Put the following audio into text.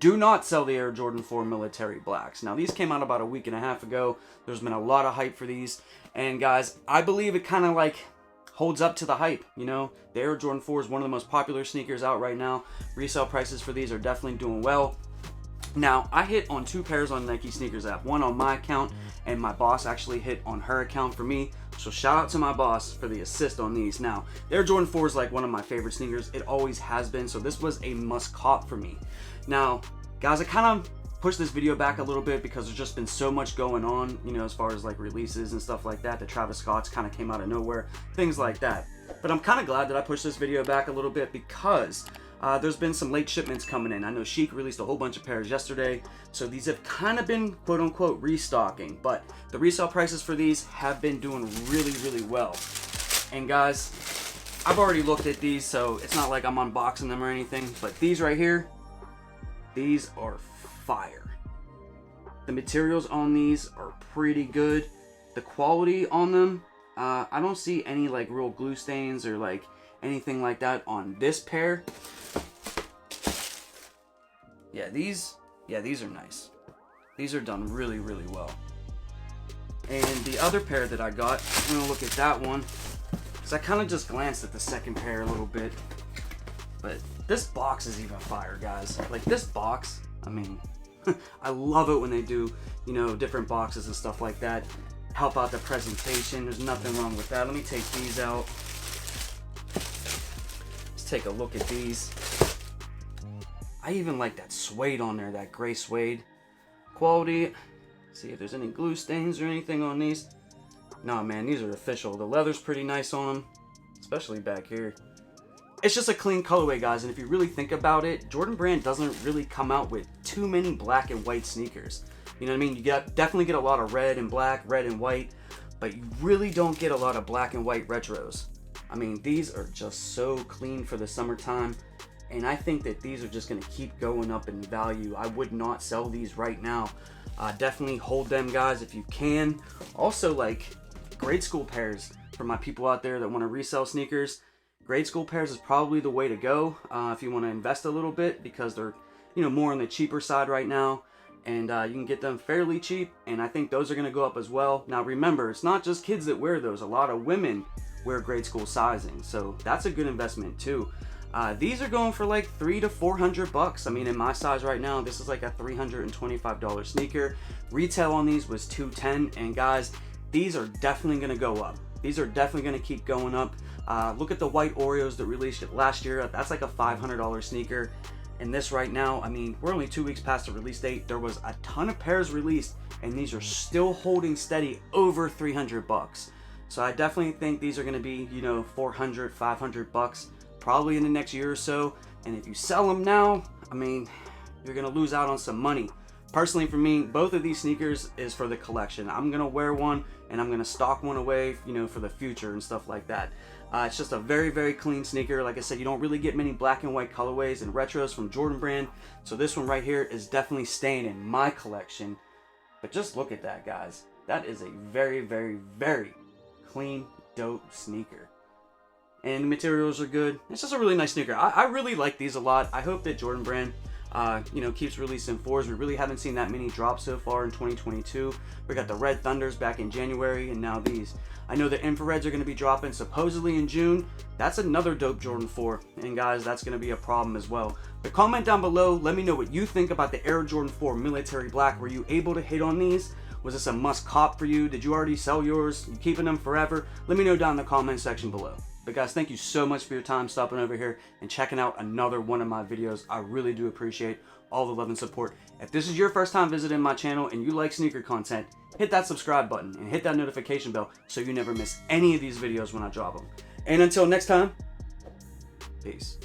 do not sell the Air Jordan 4 Military Blacks. Now, these came out about a week and a half ago. There's been a lot of hype for these. And guys, I believe it kind of like holds up to the hype. You know, the Air Jordan 4 is one of the most popular sneakers out right now. Resale prices for these are definitely doing well. Now, I hit on 2 pairs on Nike Sneakers app. One on my account, and my boss actually hit on her account for me. So shout out to my boss for the assist on these. Now, the Air Jordan 4 is like one of my favorite sneakers. It always has been, so this was a must cop for me. Now, guys, I kind of pushed this video back a little bit because there's just been so much going on, you know, as far as like releases and stuff like that. The Travis Scott's kind of came out of nowhere, things like that. But I'm kind of glad that I pushed this video back a little bit because there's been some late shipments coming in. I know Sheik released a whole bunch of pairs yesterday, so these have kind of been quote-unquote restocking, but the resale prices for these have been doing really, really well. And guys, I've already looked at these, so it's not like I'm unboxing them or anything, but these right here, these are fire. The materials on these are pretty good. The quality on them, I don't see any like real glue stains or like anything like that on this pair. Yeah, these are nice. These are done really, really well. And the other pair that I got, I'm gonna look at that one, because I kind of just glanced at the second pair a little bit. But this box is even fire, guys. Like this box, I mean, I love it when they do, you know, different boxes and stuff like that. Help out the presentation. There's nothing wrong with that. Let me take these out. Let's take a look at these. I even like that suede on there, that gray suede. Quality. See if there's any glue stains or anything on these. No, man, these are official. The leather's pretty nice on them, especially back here. It's just a clean colorway, guys, and if you really think about it, Jordan Brand doesn't really come out with too many black and white sneakers. You know what I mean? You definitely get a lot of red and black, red and white, but you really don't get a lot of black and white retros. I mean, these are just so clean for the summertime, and I think that these are just going to keep going up in value. I would not sell these right now. Definitely hold them, guys, if you can. Also, like, grade school pairs for my people out there that want to resell sneakers. Grade school pairs is probably the way to go if you want to invest a little bit, because they're, you know, more on the cheaper side right now, and you can get them fairly cheap, and I think those are going to go up as well. Now remember, it's not just kids that wear those. A lot of women wear grade school sizing, so that's a good investment too. These are going for like $300 to $400. I mean, in my size right now, this is like a $325 sneaker. Retail on these was $210, and guys, these are definitely going to go up. These are definitely going to keep going up. Look at the white Oreos that released last year. That's like a $500 sneaker. And this right now, I mean, we're only 2 weeks past the release date. There was a ton of pairs released, and these are still holding steady over $300. So I definitely think these are going to be, you know, $400, $500 probably in the next year or so. And if you sell them now, I mean, you're going to lose out on some money. Personally, for me, both of these sneakers is for the collection. I'm going to wear one, and I'm going to stock one away, you know, for the future and stuff like that. It's just a very, very clean sneaker. Like I said, you don't really get many black and white colorways and retros from Jordan Brand. So this one right here is definitely staying in my collection. But just look at that, guys. That is a very, very, very clean, dope sneaker. And the materials are good. It's just a really nice sneaker. I really like these a lot. I hope that Jordan Brand you know, keeps releasing 4s. We really haven't seen that many drops so far in 2022. We got the Red Thunders back in January, and now these. I know the Infrareds are going to be dropping supposedly in June. That's another dope Jordan 4, and guys, that's going to be a problem as well. But comment down below, let me know what you think about the Air Jordan 4 Military Black. Were you able to hit on these? Was this a must cop for you? Did you already sell yours? You keeping them forever? Let me know down in the comment section below. But guys, thank you so much for your time stopping over here and checking out another one of my videos. I really do appreciate all the love and support. If this is your first time visiting my channel and you like sneaker content, hit that subscribe button and hit that notification bell so you never miss any of these videos when I drop them. And until next time, peace.